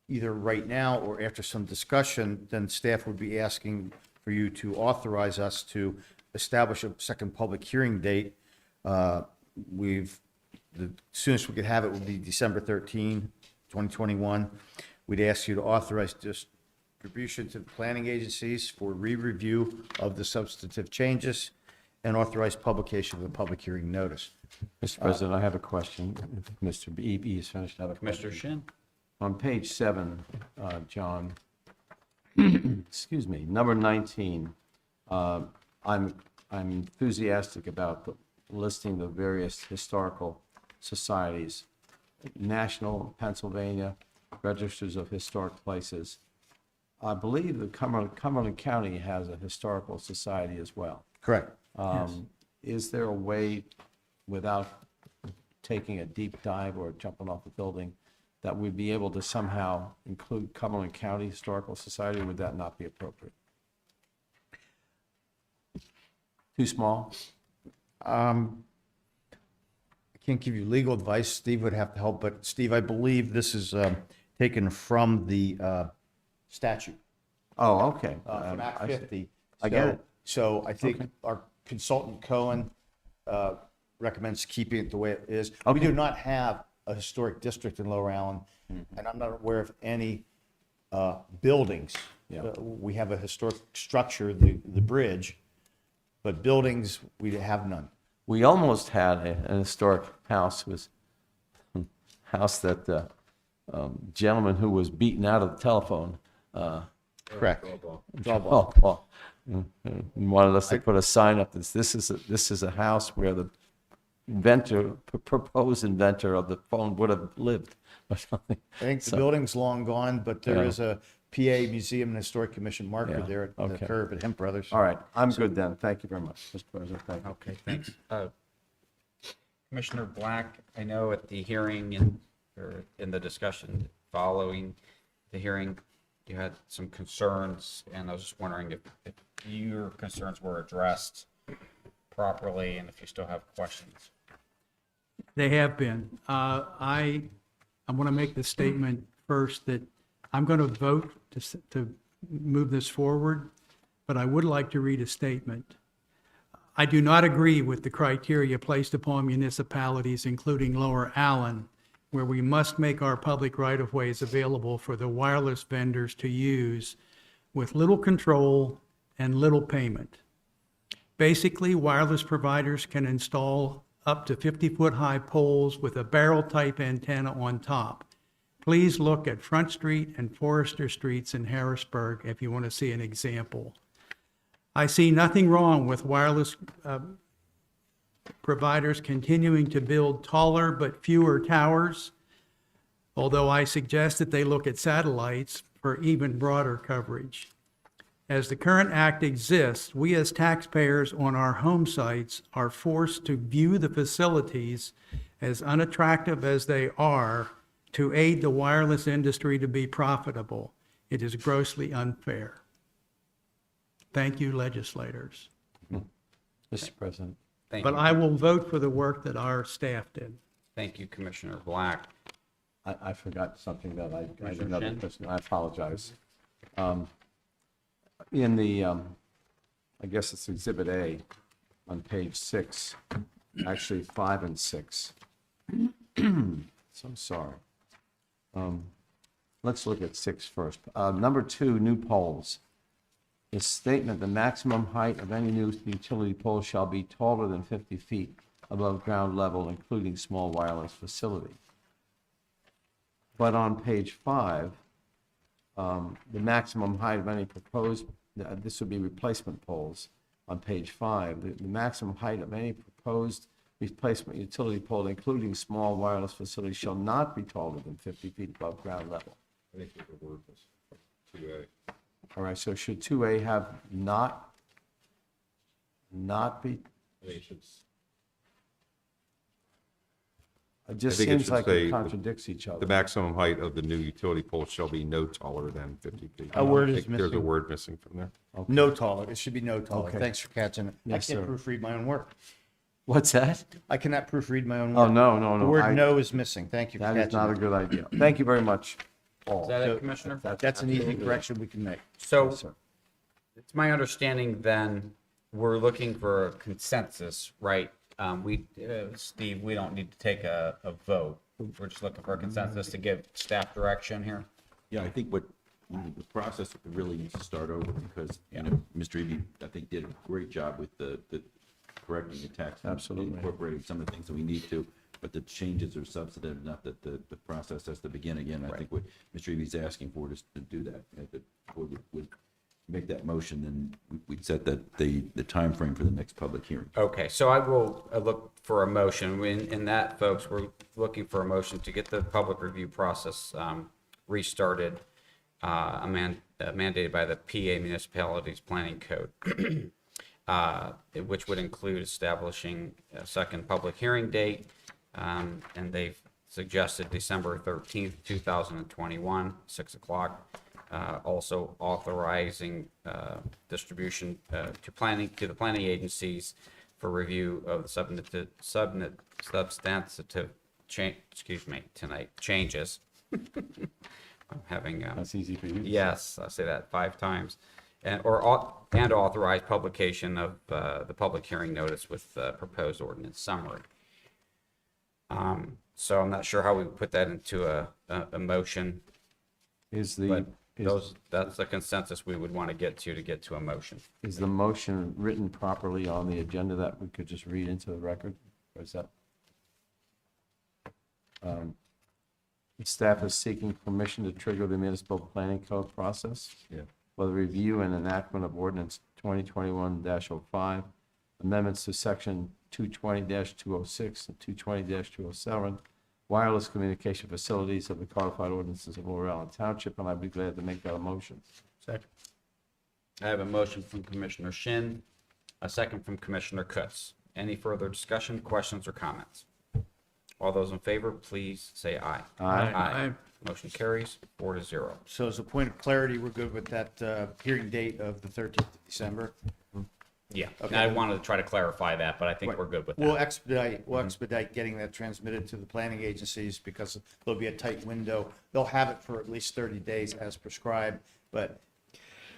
either right now or after some discussion, then staff would be asking for you to authorize us to establish a second public hearing date. The soonest we could have it would be December 13, 2021. We'd ask you to authorize distribution to the planning agencies for re-review of the substantive changes and authorize publication of the public hearing notice. Mr. President, I have a question. If Mr. Eby is finished, I have a question. Commissioner Shin? On page 7, John, excuse me, number 19, I'm enthusiastic about the listing the various historical societies, National Pennsylvania Registers of Historic Places. I believe that Cumberland County has a historical society as well. Correct. Is there a way, without taking a deep dive or jumping off the building, that we'd be able to somehow include Cumberland County Historical Society, or would that not be appropriate? Too small? I can't give you legal advice. Steve would have to help, but Steve, I believe this is taken from the statute, Oh, okay. from Act I see. 50. I get it. So I think Okay. our consultant Cohen recommends keeping it the way it is. We Okay. do not have a historic district in Lower Allen, and I'm not aware of any buildings. Yeah. We have a historic structure, the bridge, but buildings, we have none. We almost had an historic house, was a house that gentleman who was beaten out of the telephone. Correct. Wanted us to put a sign up that this is a house where the proposed inventor of the phone would have lived or something. I think the So- building's long gone, but there Yeah. is a PA Museum and Historic Commission marker Yeah, there at the okay. curve at Hemp Brothers. All right, I'm good then. Thank you very much, Mr. President. Thank you. Okay, thanks. Commissioner Black, I know at the hearing or in the discussion following the hearing, you had some concerns, and I was just wondering if your concerns were addressed properly and if you still have questions. They have been. I want to make the statement first that I'm going to vote to move this forward, but I would like to read a statement. I do not agree with the criteria placed upon municipalities, including Lower Allen, where we must make our public right-of-ways available for the wireless vendors to use with little control and little payment. Basically, wireless providers can install up to 50-foot-high poles with a barrel-type antenna on top. Please look at Front Street and Forester Streets in Harrisburg if you want to see an example. I see nothing wrong with wireless providers continuing to build taller but fewer towers, although I suggest that they look at satellites for even broader coverage. As the current act exists, we as taxpayers on our home sites are forced to view the facilities, as unattractive as they are, to aid the wireless industry to be profitable. It is grossly unfair. Thank you, legislators. Mr. President. Thank But you. I will vote for the work that our staff did. Thank you, Commissioner Black. I forgot something that I Commissioner did another Shin? question. I apologize. In the, I guess it's Exhibit A on page 6, actually 5 and 6. So I'm sorry. Let's look at 6 first. Number 2, new poles. The statement, the maximum height of any new utility pole shall be taller than 50 feet above ground level, including small wireless facility. But on page 5, the maximum height of any proposed, this would be replacement poles on page 5, the maximum height of any proposed replacement utility pole, including small wireless facility, shall not be taller than 50 feet above ground level. I think the word was 2A. All right, so should 2A have not be, I think it should it just I think it seems should like say it contradicts each The other. maximum height of the new utility pole shall be no taller than 50 feet. A word I is think There's a missing. word missing from there. No taller. It should be no taller. Okay. Thanks for catching it. Yes, I can't sir. proofread my own work. What's that? I cannot proofread my own Oh, work. no, no, The no. word no is missing. Thank you for That is catching not a it. good idea. Thank you very much, Paul. Is that So- it, Commissioner? That's an easy correction we can make. So Yes, sir. it's my understanding then, we're looking for a consensus, right? Steve, we don't need to take a vote. We're just looking for a consensus to give staff direction here. Yeah, I think the process really needs to start over because, you know, Mr. Eby, I think, did a great job with the correcting the text. and Absolutely. Incorporating some of the things that we need to, but the changes are substantive enough that the process has to begin again. I think what Mr. Eby's asking for is to do that. If the board would make that motion, then we'd set the timeframe for the next public hearing. Okay, so I will look for a motion. In that, folks, we're looking for a motion to get the public review process restarted, mandated by the PA Municipalities Planning Code, which would include establishing a second public hearing date, and they've suggested December 13th, 2021, 6 o'clock. Also authorizing distribution to the planning agencies for review of the substantive changes. I'm having, That's easy for you. to say. yes, I say that 5 times. And authorize publication of the public hearing notice with proposed ordinance summary. So I'm not sure how we would put that into a motion, Is but the, that's the consensus we would want to get to a motion. is the motion written properly on the agenda that we could just read into the record? Or is that? The staff is seeking permission to trigger the municipal planning code process. Yeah. For the review and enactment of ordinance 2021-05, amendments to section 220-206 and 220-207, wireless communication facilities of the codified ordinances of Laurel and Township, and I'd be glad to make that a motion. Second. I have a motion from Commissioner Shin, a second from Commissioner Kutz. Any further discussion, questions, or comments? All those in favor, please say aye. Aye. Aye. Motion carries 4-0. So as a point of clarity, we're good with that hearing date of the 13th of December. Yeah, Okay. I wanted to try to clarify that, but I think we're good with We'll that. expedite getting that transmitted to the planning agencies because there'll be a tight window. They'll have it for at least 30 days as prescribed, but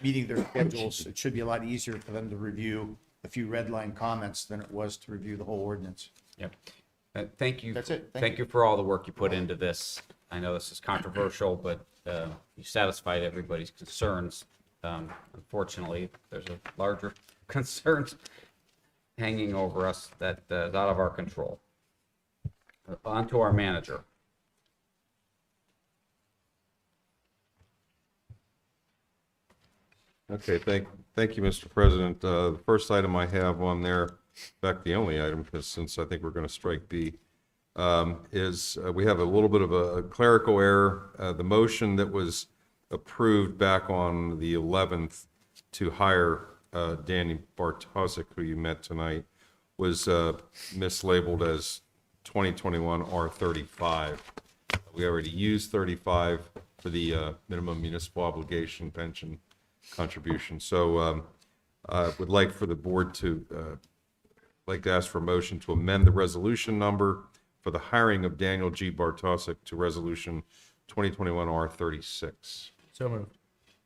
meeting their schedules, it should be a lot easier for them to review a few red line comments than it was to review the whole ordinance. Yep. Thank you. That's it. Thank you for all the work you put into this. I know this is controversial, but you satisfied everybody's concerns. Unfortunately, there's a larger concerns hanging over us that is out of our control. On to our manager. Okay, thank you, Mr. President. The first item I have on there, in fact, the only item, because since I think we're going to strike B, is we have a little bit of a clerical error. The motion that was approved back on the 11th to hire Danny Bartosik, who you met tonight, was mislabeled as 2021 R35. We already used 35 for the minimum municipal obligation pension contribution. So I would like for the board to ask for a motion to amend the resolution number for the hiring of Daniel G. Bartosik to resolution 2021 R36. So moved.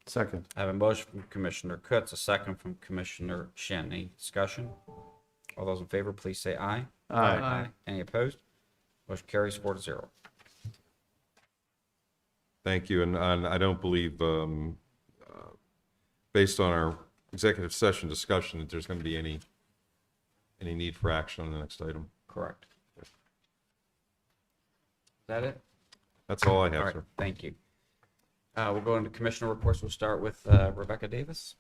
Second. I have a motion from Commissioner Kutz, a second from Commissioner Shen. Any discussion? All those in favor, please say aye. Aye. Any opposed? Motion carries 4-0. Thank you, and I don't believe, based on our executive session discussion, that there's going to be any need for action on the next item. Correct. Is that it? That's all I All have, right, sir. thank you. We'll go into commissioner reports. We'll start with Rebecca Davis.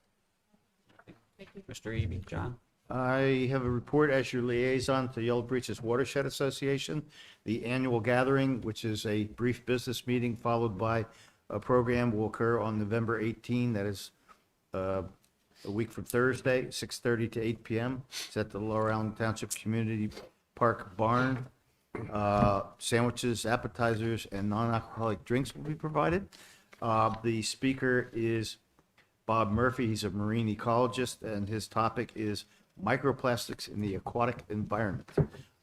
Mr. Eby, John? I have a report as your liaison to the Yellow Breeches Watershed Association. The annual gathering, which is a brief business meeting followed by a program, will occur on November 18. That is a week from Thursday, 6:30 to 8 p.m. It's at the Lower Allen Township Community Park Barn. Sandwiches, appetizers, and non-alcoholic drinks will be provided. The speaker is Bob Murphy. He's a marine ecologist, and his topic is microplastics in the aquatic environment.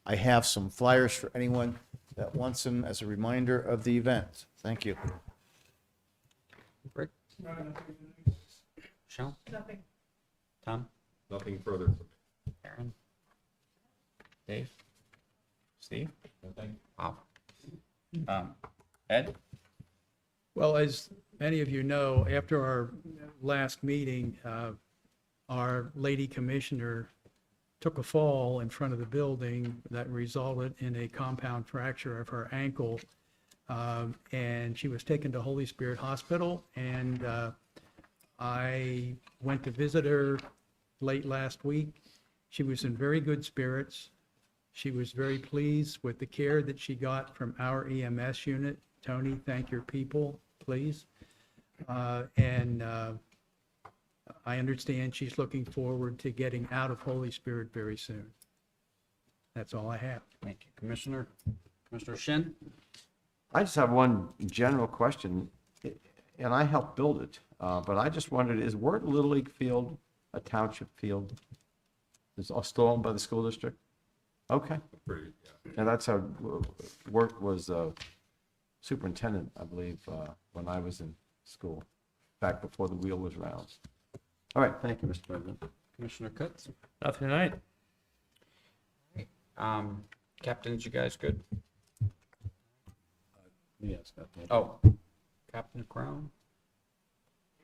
I have some flyers for anyone that wants them as a reminder of the event. Thank you. Rick? Michelle? Nothing. Tom? Nothing further. Aaron? Dave? Steve? Nothing. Wow. Ed? Well, as many of you know, after our last meeting, our lady commissioner took a fall in front of the building that resulted in a compound fracture of her ankle. And she was taken to Holy Spirit Hospital, and I went to visit her late last week. She was in very good spirits. She was very pleased with the care that she got from our EMS unit. Tony, thank your people, please. And I understand she's looking forward to getting out of Holy Spirit very soon. That's all I have. Thank you. Commissioner Shin? I just have one general question, and I helped build it, but I just wondered, is Ward Little League field a township field? Is it still owned by the school district? Okay. And that's how Ward was superintendent, I believe, when I was in school, back before the wheel was round. All right, thank you, Mr. President. Commissioner Kutz? Nothing tonight. Captains, you guys good? Yes. Oh, Captain Crown?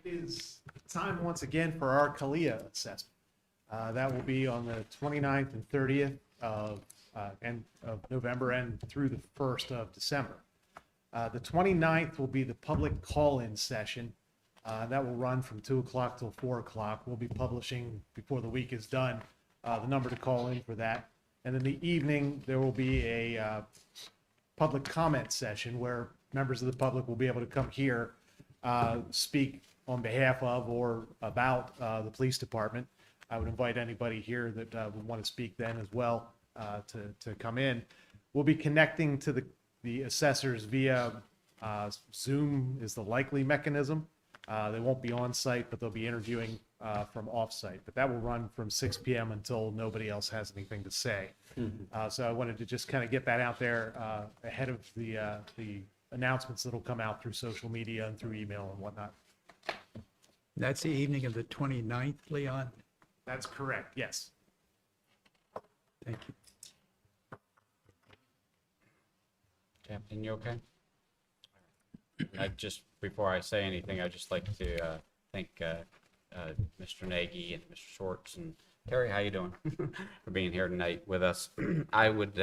It is time once again for our CALIA assessment. That will be on the 29th and 30th of November and through the 1st of December. The 29th will be the public call-in session. That will run from 2 o'clock till 4 o'clock. We'll be publishing before the week is done the number to call in for that. And in the evening, there will be a public comment session where members of the public will be able to come here, speak on behalf of or about the police department. I would invite anybody here that would want to speak then as well to come in. We'll be connecting to the assessors via Zoom is the likely mechanism. They won't be on site, but they'll be interviewing from off site. But that will run from 6 p.m. until nobody else has anything to say. So I wanted to just kind of get that out there ahead of the announcements that'll come out through social media and through email and whatnot. That's the evening of the 29th, Leon. That's correct, yes. Thank you. Captain, you okay? Before I say anything, I'd just like to thank Mr. Nagy and Mr. Schwartz and Terry, how you doing? For being here tonight with us. I would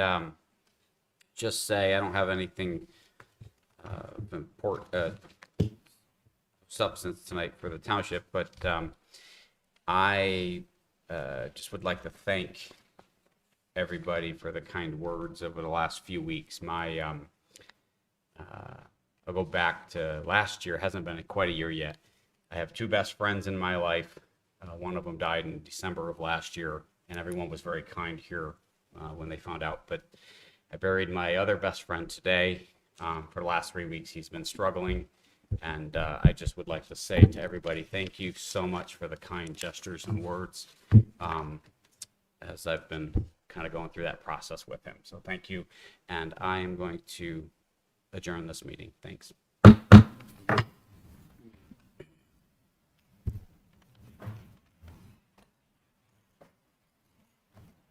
just say I don't have anything of substance tonight for the township, but I just would like to thank everybody for the kind words over the last few weeks. I'll go back to last year. It hasn't been quite a year yet. I have two best friends in my life. One of them died in December of last year, and everyone was very kind here when they found out. But I buried my other best friend today. For the last 3 weeks, he's been struggling. And I just would like to say to everybody, thank you so much for the kind gestures and words as I've been kind of going through that process with him. So thank you. And I am going to adjourn this meeting. Thanks.